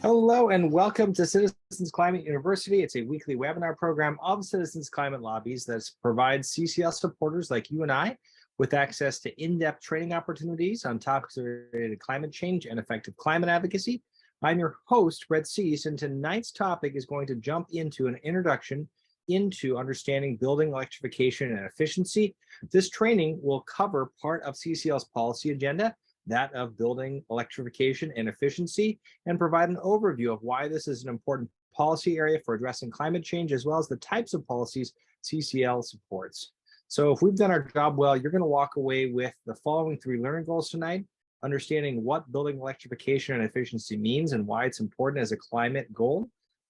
Hello and welcome to Citizens Climate University. It's a weekly webinar program of Citizens Climate Lobbies that provides CCL supporters like you and I with access to in-depth training opportunities on topics related to climate change and effective climate advocacy. I'm your host, Brett Cease, and tonight's topic is going to jump into an introduction into understanding building electrification and efficiency. This training will cover part of CCL's policy agenda, that of building electrification and efficiency, and provide an overview of why this is an important policy area for addressing climate change, as well as the types of policies CCL supports. So if we've done our job well, you're going to walk away with the following 3 learning goals tonight: understanding what building electrification and efficiency means and why it's important as a climate goal.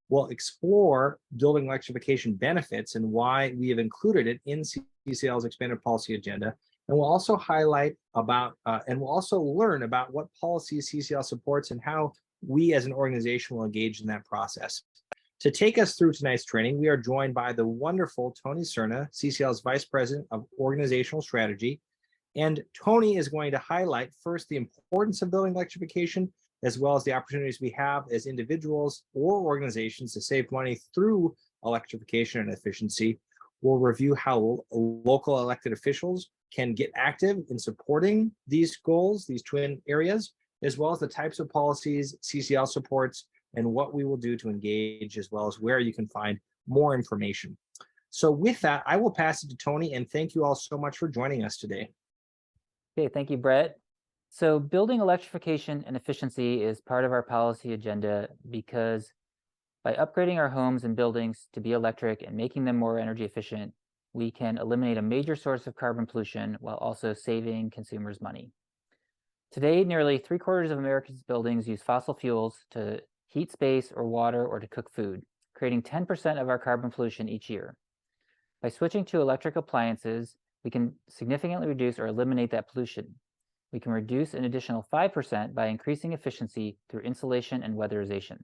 We'll explore building electrification benefits and why we have included it in CCL's expanded policy agenda. And we'll also highlight about, and we'll also learn about what policies CCL supports and how we as an organization will engage in that process. To take us through tonight's training, we are joined by the wonderful Tony Sirna, CCL's Vice President of Organizational Strategy. And Tony is going to highlight first the importance of building electrification, as well as the opportunities we have as individuals or organizations to save money through electrification and efficiency. We'll review how local elected officials can get active in supporting these goals, these twin areas, as well as the types of policies CCL supports and what we will do to engage, as well as where you can find more information. So with that, I will pass it to Tony, and thank you all so much for joining us today. Okay, thank you, Brett. So building electrification and efficiency is part of our policy agenda because by upgrading our homes and buildings to be electric and making them more energy efficient, we can eliminate a major source of carbon pollution while also saving consumers money. Today, nearly 3/4 of America's buildings use fossil fuels to heat space or water or to cook food, creating 10% of our carbon pollution each year. By switching to electric appliances, we can significantly reduce or eliminate that pollution. We can reduce an additional 5% by increasing efficiency through insulation and weatherization.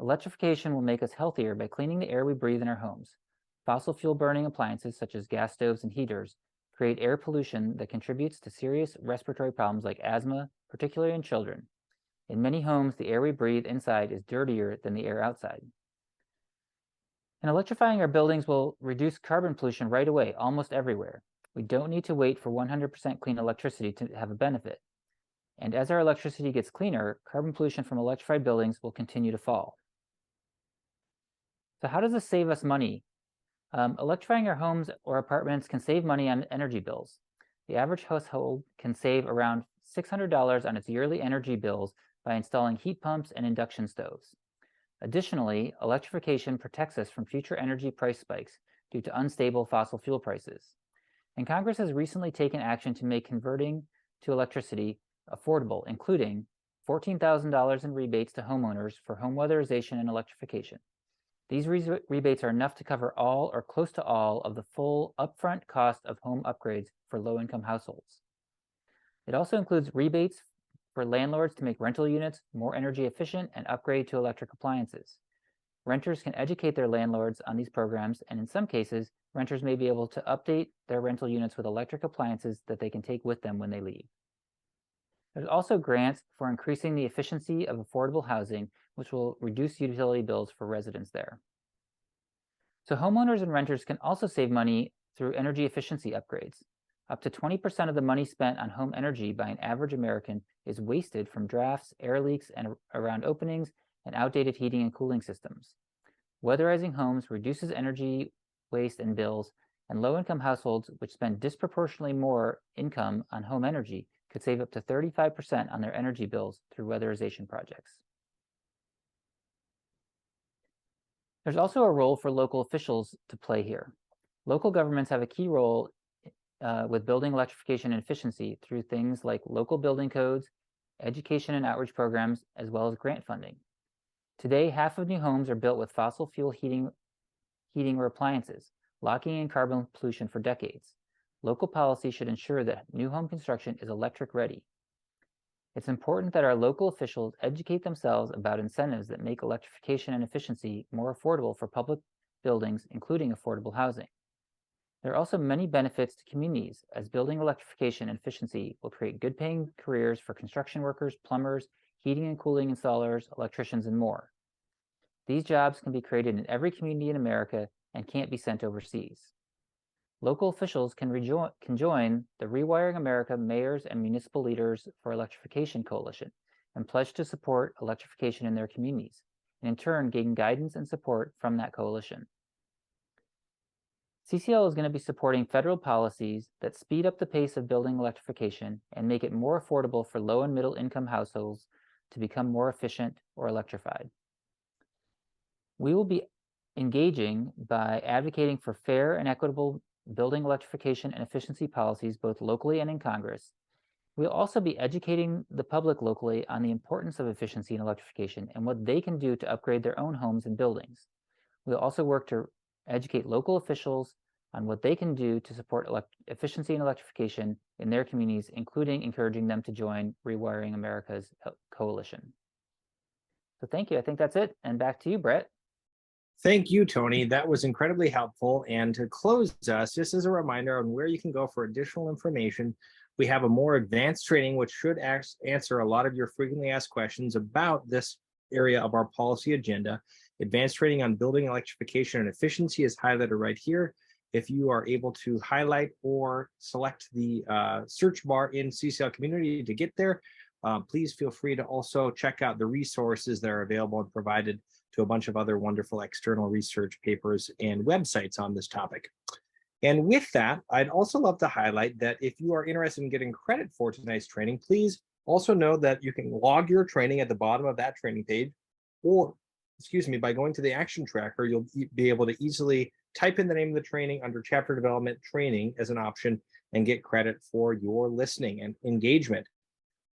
Electrification will make us healthier by cleaning the air we breathe in our homes. Fossil fuel burning appliances such as gas stoves and heaters create air pollution that contributes to serious respiratory problems like asthma, particularly in children. In many homes, the air we breathe inside is dirtier than the air outside. And electrifying our buildings will reduce carbon pollution right away, almost everywhere. We don't need to wait for 100% clean electricity to have a benefit. And as our electricity gets cleaner, carbon pollution from electrified buildings will continue to fall. So how does this save us money? Electrifying our homes or apartments can save money on energy bills. The average household can save around $600 on its yearly energy bills by installing heat pumps and induction stoves. Additionally, electrification protects us from future energy price spikes due to unstable fossil fuel prices. And Congress has recently taken action to make converting to electricity affordable, including $14,000 in rebates to homeowners for home weatherization and electrification. These rebates are enough to cover all or close to all of the full upfront cost of home upgrades for low-income households. It also includes rebates for landlords to make rental units more energy efficient and upgrade to electric appliances. Renters can educate their landlords on these programs, and in some cases, renters may be able to update their rental units with electric appliances that they can take with them when they leave. There's also grants for increasing the efficiency of affordable housing, which will reduce utility bills for residents there. So homeowners and renters can also save money through energy efficiency upgrades. Up to 20% of the money spent on home energy by an average American is wasted from drafts, air leaks, and around openings and outdated heating and cooling systems. Weatherizing homes reduces energy waste and bills, and low-income households, which spend disproportionately more income on home energy, could save up to 35% on their energy bills through weatherization projects. There's also a role for local officials to play here. Local governments have a key role with building electrification and efficiency through things like local building codes, education and outreach programs, as well as grant funding. Today, half of new homes are built with fossil fuel heating or appliances, locking in carbon pollution for decades. Local policy should ensure that new home construction is electric ready. It's important that our local officials educate themselves about incentives that make electrification and efficiency more affordable for public buildings, including affordable housing. There are also many benefits to communities, as building electrification and efficiency will create good-paying careers for construction workers, plumbers, heating and cooling installers, electricians, and more. These jobs can be created in every community in America and can't be sent overseas. Local officials can join the Rewiring America Mayors and Municipal Leaders for Electrification Coalition and pledge to support electrification in their communities, and in turn gain guidance and support from that coalition. CCL is going to be supporting federal policies that speed up the pace of building electrification and make it more affordable for low and middle income households to become more efficient or electrified. We will be engaging by advocating for fair and equitable building electrification and efficiency policies both locally and in Congress. We'll also be educating the public locally on the importance of efficiency and electrification and what they can do to upgrade their own homes and buildings. We'll also work to educate local officials on what they can do to support efficiency and electrification in their communities, including encouraging them to join Rewiring America's coalition. So thank you. I think that's it. And back to you, Brett. Thank you, Tony. That was incredibly helpful. And to close us, just as a reminder on where you can go for additional information, we have a more advanced training, which should answer a lot of your frequently asked questions about this area of our policy agenda. Advanced training on building electrification and efficiency is highlighted right here. If you are able to highlight or select the search bar in CCL Community to get there, please feel free to also check out the resources that are available and provided to a bunch of other wonderful external research papers and websites on this topic. And with that, I'd also love to highlight that if you are interested in getting credit for tonight's training, please also know that you can log your training at the bottom of that training page, or, by going to the action tracker, you'll be able to easily type in the name of the training under chapter development training as an option and get credit for your listening and engagement.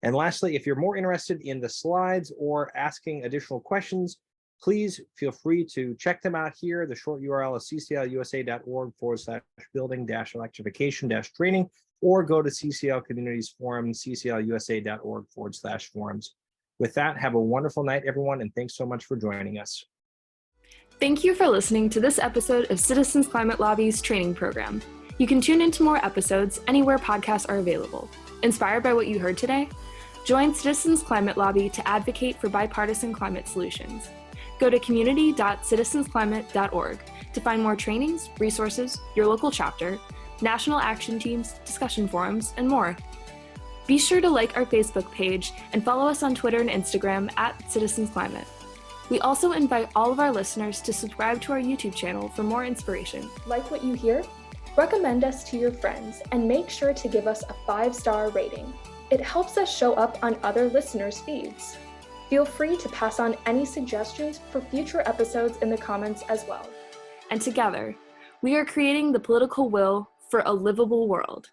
And lastly, if you're more interested in the slides or asking additional questions, please feel free to check them out here. The short URL is cclusa.org/building-electrification-training, or go to CCL Communities Forum, cclusa.org/forums. With that, have a wonderful night, everyone, and thanks so much for joining us. Thank you for listening to this episode of Citizens Climate Lobby's training program. You can tune into more episodes anywhere podcasts are available. Inspired by what you heard today? Join Citizens Climate Lobby to advocate for bipartisan climate solutions. Go to community.citizensclimate.org to find more trainings, resources, your local chapter, national action teams, discussion forums, and more. Be sure to like our Facebook page and follow us on Twitter and Instagram @CitizensClimate. We also invite all of our listeners to subscribe to our YouTube channel for more inspiration. Like what you hear? Recommend us to your friends and make sure to give us a 5-star rating. It helps us show up on other listeners' feeds. Feel free to pass on any suggestions for future episodes in the comments as well. And together, we are creating the political will for a livable world.